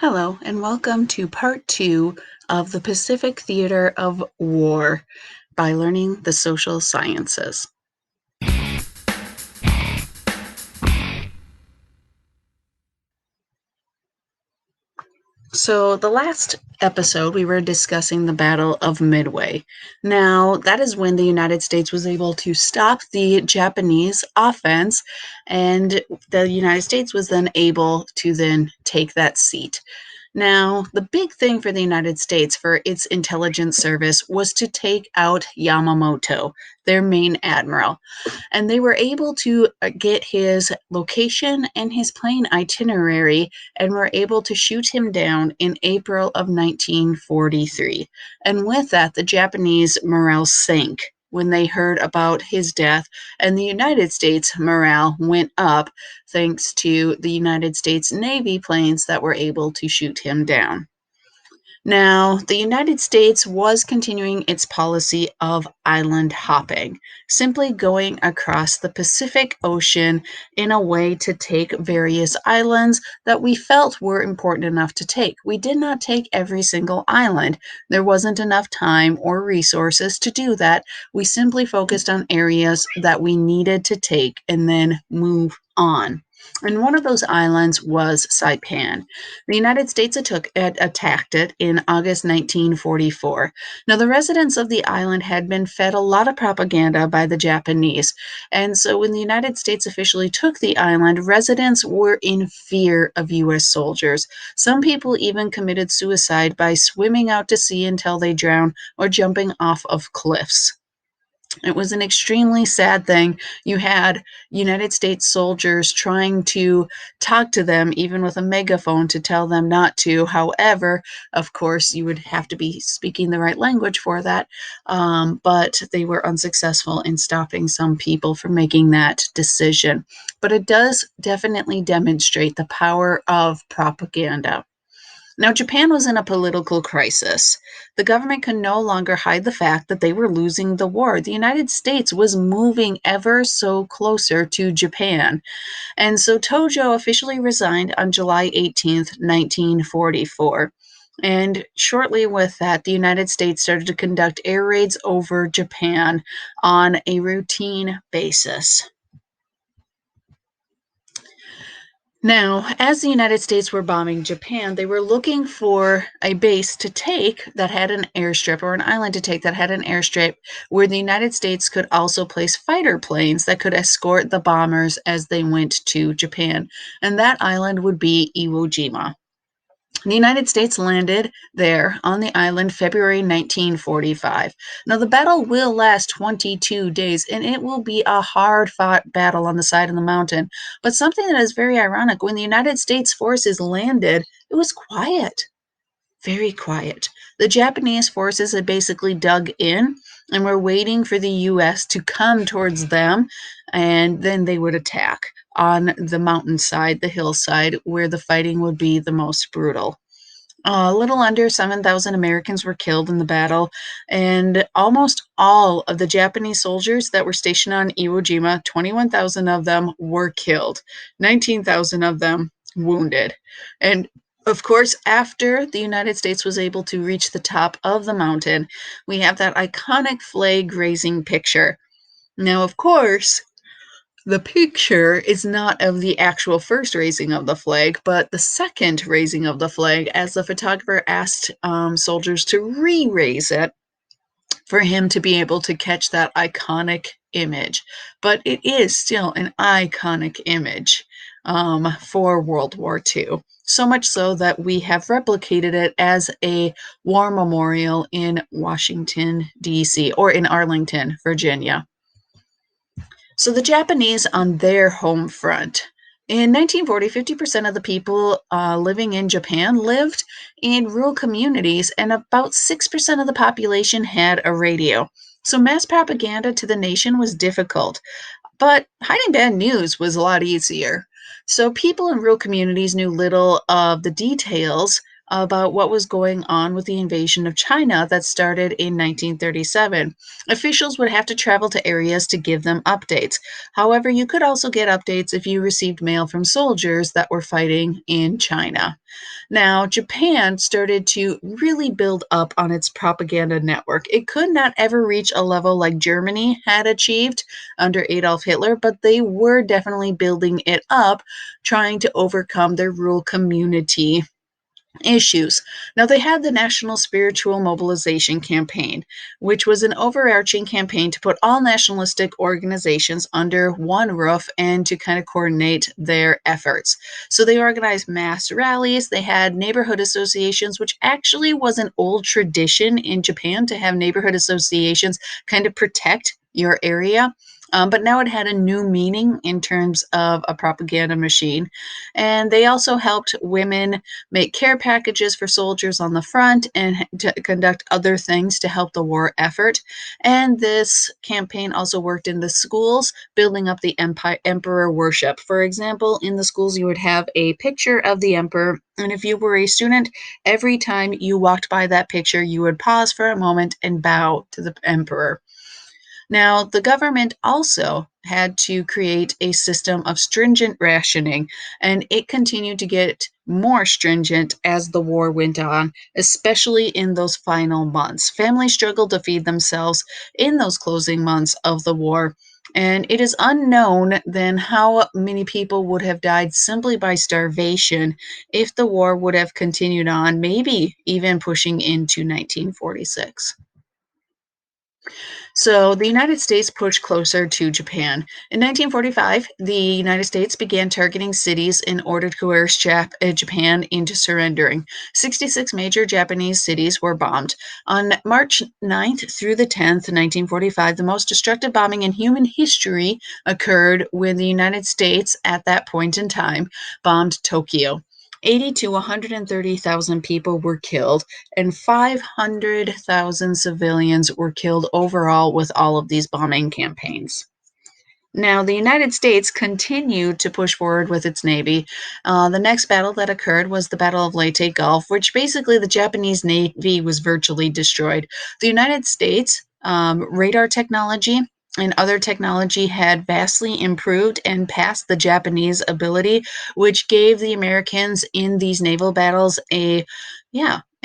Hello, and welcome to part 2 of the Pacific Theater of War by Learning the Social Sciences. So, the last episode, we were discussing the Battle of Midway. Now, that is when the United States was able to stop the Japanese offense, and the United States was then able to then take that seat. Now, the big thing for the United States for its intelligence service was to take out Yamamoto, their main admiral, and they were able to get his location and his plane itinerary and were able to shoot him down in April of 1943. And with that, the Japanese morale sank when they heard about his death, and the United States morale went up thanks to the United States Navy planes that were able to shoot him down. Now, the United States was continuing its policy of island hopping, simply going across the Pacific Ocean in a way to take various islands that we felt were important enough to take. We did not take every single island. There wasn't enough time or resources to do that. We simply focused on areas that we needed to take and then move on. And one of those islands was Saipan. The United States attacked it in August 1944. Now, the residents of the island had been fed a lot of propaganda by the Japanese, and so when the United States officially took the island, residents were in fear of U.S. soldiers. Some people even committed suicide by swimming out to sea until they drowned or jumping off of cliffs. It was an extremely sad thing. You had United States soldiers trying to talk to them, even with a megaphone, to tell them not to. However, of course, you would have to be speaking the right language for that. But they were unsuccessful in stopping some people from making that decision. But it does definitely demonstrate the power of propaganda. Now, Japan was in a political crisis. The government could no longer hide the fact that they were losing the war. The United States was moving ever so closer to Japan. And so Tojo officially resigned on July 18th, 1944. And shortly with that, the United States started to conduct air raids over Japan on a routine basis. Now, as the United States were bombing Japan, they were looking for a base to take that had an airstrip, or an island to take that had an airstrip, where the United States could also place fighter planes that could escort the bombers as they went to Japan. And that island would be Iwo Jima. The United States landed there on the island February 1945. Now, the battle will last 22 days, and it will be a hard fought battle on the side of the mountain. But something that is very ironic, when the United States forces landed, it was quiet, very quiet. The Japanese forces had basically dug in and were waiting for the U.S. to come towards them, and then they would attack on the mountainside, the hillside, where the fighting would be the most brutal. A little under 7,000 Americans were killed in the battle, and almost all of the Japanese soldiers that were stationed on Iwo Jima, 21,000 of them were killed, 19,000 of them wounded. And of course, after the United States was able to reach the top of the mountain, we have that iconic flag raising picture. Now, of course, the picture is not of the actual first raising of the flag, but the second raising of the flag, as the photographer asked soldiers to re-raise it for him to be able to catch that iconic image. But it is still an iconic image for World War II. So much so that we have replicated it as a war memorial in Washington, D.C., or in Arlington, Virginia. So the Japanese on their home front. In 1940, 50% of the people living in Japan lived in rural communities, and about 6% of the population had a radio. So mass propaganda to the nation was difficult, but hiding bad news was a lot easier. So people in rural communities knew little of the details about what was going on with the invasion of China that started in 1937. Officials would have to travel to areas to give them updates. However, you could also get updates if you received mail from soldiers that were fighting in China. Now, Japan started to really build up on its propaganda network. It could not ever reach a level like Germany had achieved under Adolf Hitler, but they were definitely building it up, trying to overcome their rural community issues. Now, they had the National Spiritual Mobilization Campaign, which was an overarching campaign to put all nationalistic organizations under one roof and to kind of coordinate their efforts. So, they organized mass rallies, they had neighborhood associations, which actually was an old tradition in Japan to have neighborhood associations kind of protect your area. But now it had a new meaning in terms of a propaganda machine. And they also helped women make care packages for soldiers on the front, and to conduct other things to help the war effort. And this campaign also worked in the schools, building up the emperor worship. For example, in the schools, you would have a picture of the emperor. And if you were a student, every time you walked by that picture, you would pause for a moment and bow to the emperor. Now, the government also had to create a system of stringent rationing, and it continued to get more stringent as the war went on, especially in those final months. Families struggled to feed themselves in those closing months of the war. And it is unknown then how many people would have died simply by starvation if the war would have continued on, maybe even pushing into 1946. So the United States pushed closer to Japan. In 1945, the United States began targeting cities in order to coerce Japan into surrendering. 66 major Japanese cities were bombed. On March 9th through the 10th, 1945, the most destructive bombing in human history occurred when the United States, at that point in time, bombed Tokyo. 80 to 130,000 people were killed, and 500,000 civilians were killed overall with all of these bombing campaigns. Now, the United States continued to push forward with its navy. The next battle that occurred was the Battle of Leyte Gulf, which basically the Japanese navy was virtually destroyed. The United States radar technology and other technology had vastly improved and passed the Japanese ability, which gave the Americans in these naval battles an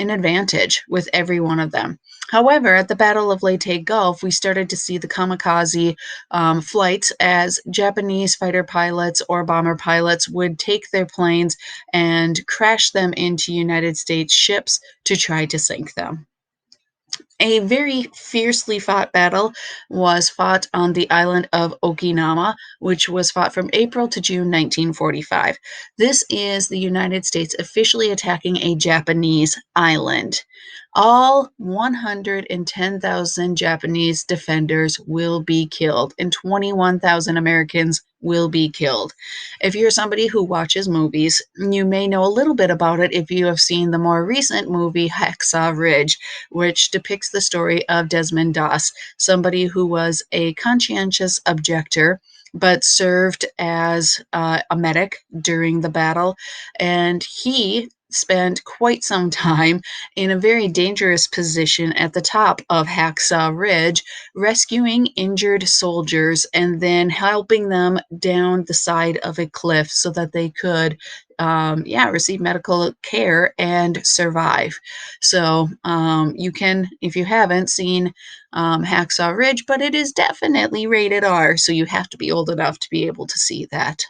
advantage with every one of them. However, at the Battle of Leyte Gulf, we started to see the kamikaze flights as Japanese fighter pilots or bomber pilots would take their planes and crash them into United States ships to try to sink them. A very fiercely fought battle was fought on the island of Okinawa, which was fought from April to June 1945. This is the United States officially attacking a Japanese island. All 110,000 Japanese defenders will be killed, and 21,000 Americans will be killed. If you're somebody who watches movies, you may know a little bit about it if you have seen the more recent movie Hacksaw Ridge, which depicts the story of Desmond Doss, somebody who was a conscientious objector but served as a medic during the battle. And he spent quite some time in a very dangerous position at the top of Hacksaw Ridge, rescuing injured soldiers and then helping them down the side of a cliff so that they could receive medical care and survive. So you can, if you haven't seen Hacksaw Ridge, but it is definitely rated R, so you have to be old enough to be able to see that.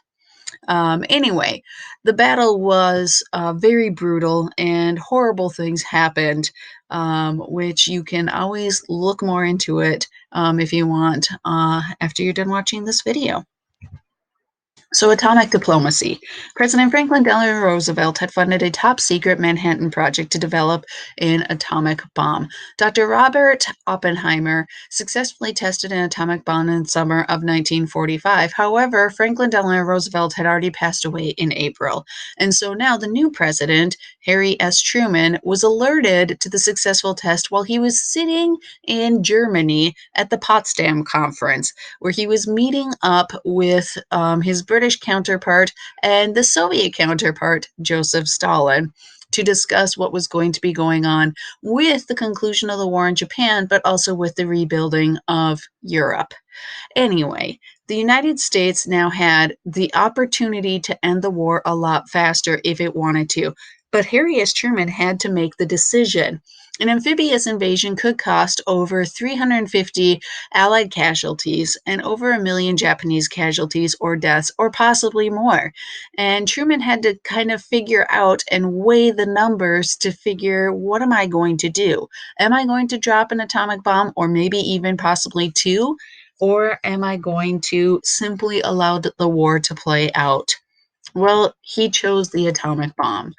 Anyway, the battle was very brutal and horrible things happened, which you can always look more into it if you want after you're done watching this video. So, atomic diplomacy. President Franklin Delano Roosevelt had funded a top secret Manhattan Project to develop an atomic bomb. Dr. Robert Oppenheimer successfully tested an atomic bomb in the summer of 1945. However, Franklin Delano Roosevelt had already passed away in April. And so now the new president, Harry S. Truman, was alerted to the successful test while he was sitting in Germany at the Potsdam Conference, where he was meeting up with his British counterpart and the Soviet counterpart, Joseph Stalin, to discuss what was going to be going on with the conclusion of the war in Japan, but also with the rebuilding of Europe. Anyway, the United States now had the opportunity to end the war a lot faster if it wanted to, but Harry S. Truman had to make the decision. An amphibious invasion could cost over 350 Allied casualties and over 1 million Japanese casualties or deaths, or possibly more. And Truman had to kind of figure out and weigh the numbers to figure, what am I going to do? Am I going to drop an atomic bomb, or maybe even possibly two? Or am I going to simply allow the war to play out? Well, he chose the atomic bomb.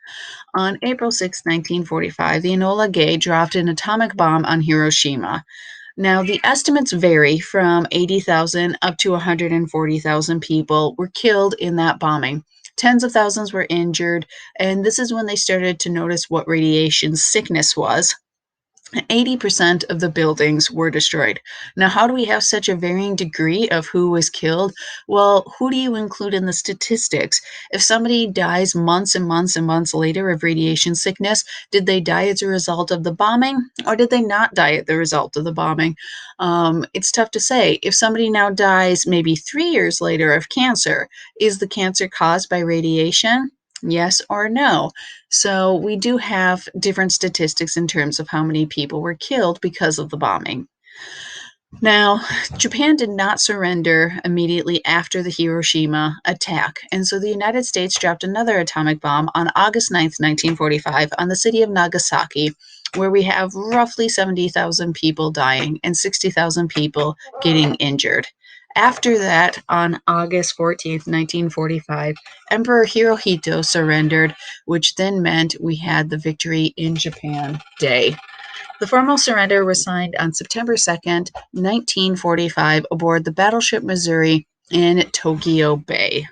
On April 6, 1945, the Enola Gay dropped an atomic bomb on Hiroshima. Now, the estimates vary from 80,000 up to 140,000 people were killed in that bombing. Tens of thousands were injured, and this is when they started to notice what radiation sickness was. 80% of the buildings were destroyed. Now, how do we have such a varying degree of who was killed? Well, who do you include in the statistics? If somebody dies months and months and months later of radiation sickness, did they die as a result of the bombing, or did they not die as the result of the bombing? It's tough to say. If somebody now dies maybe 3 years later of cancer, is the cancer caused by radiation? Yes or no? So we do have different statistics in terms of how many people were killed because of the bombing. Now, Japan did not surrender immediately after the Hiroshima attack, and so the United States dropped another atomic bomb on August 9th, 1945, on the city of Nagasaki, where we have roughly 70,000 people dying and 60,000 people getting injured. After that, on August 14th, 1945, Emperor Hirohito surrendered, which then meant we had the Victory in Japan Day. The formal surrender was signed on September 2nd, 1945, aboard the battleship Missouri in Tokyo Bay.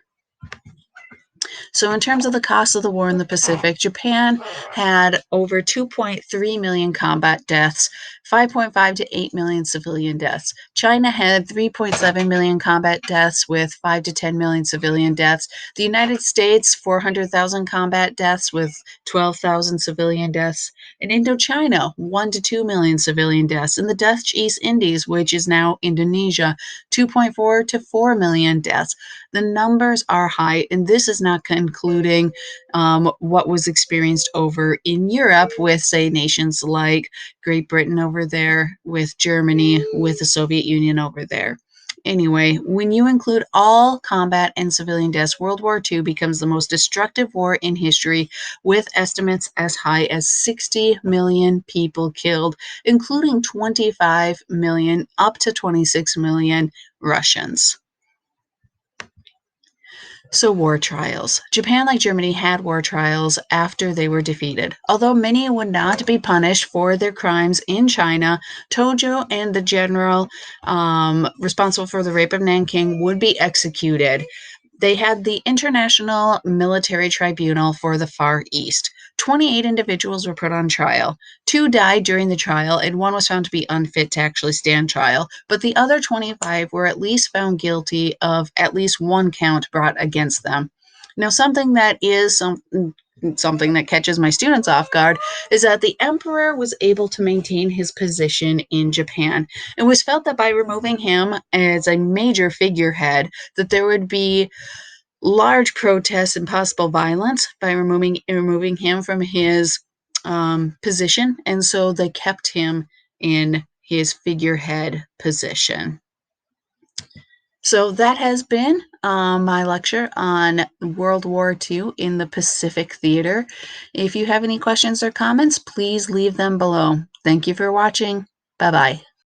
So, in terms of the cost of the war in the Pacific, Japan had over 2.3 million combat deaths, 5.5 to 8 million civilian deaths. China had 3.7 million combat deaths with 5 to 10 million civilian deaths. The United States, 400,000 combat deaths with 12,000 civilian deaths. In Indochina, 1 to 2 million civilian deaths. In the Dutch East Indies, which is now Indonesia, 2.4 to 4 million deaths. The numbers are high, and this is not including what was experienced over in Europe with, say, nations like Great Britain over there, with Germany, with the Soviet Union over there. Anyway, when you include all combat and civilian deaths, World War II becomes the most destructive war in history, with estimates as high as 60 million people killed, including 25 million up to 26 million Russians. So, war trials. Japan, like Germany, had war trials after they were defeated. Although many would not be punished for their crimes in China, Tojo and the general responsible for the rape of Nanking would be executed. They had the International Military Tribunal for the Far East. 28 individuals were put on trial. 2 died during the trial, and 1 was found to be unfit to actually stand trial. But the other 25 were at least found guilty of at least 1 count brought against them. Now, something that catches my students off guard is that the emperor was able to maintain his position in Japan. It was felt that by removing him as a major figurehead, that there would be large protests and possible violence by removing him from his position, and so they kept him in his figurehead position. So that has been my lecture on World War II in the Pacific Theater. If you have any questions or comments, please leave them below. Thank you for watching. Bye-bye.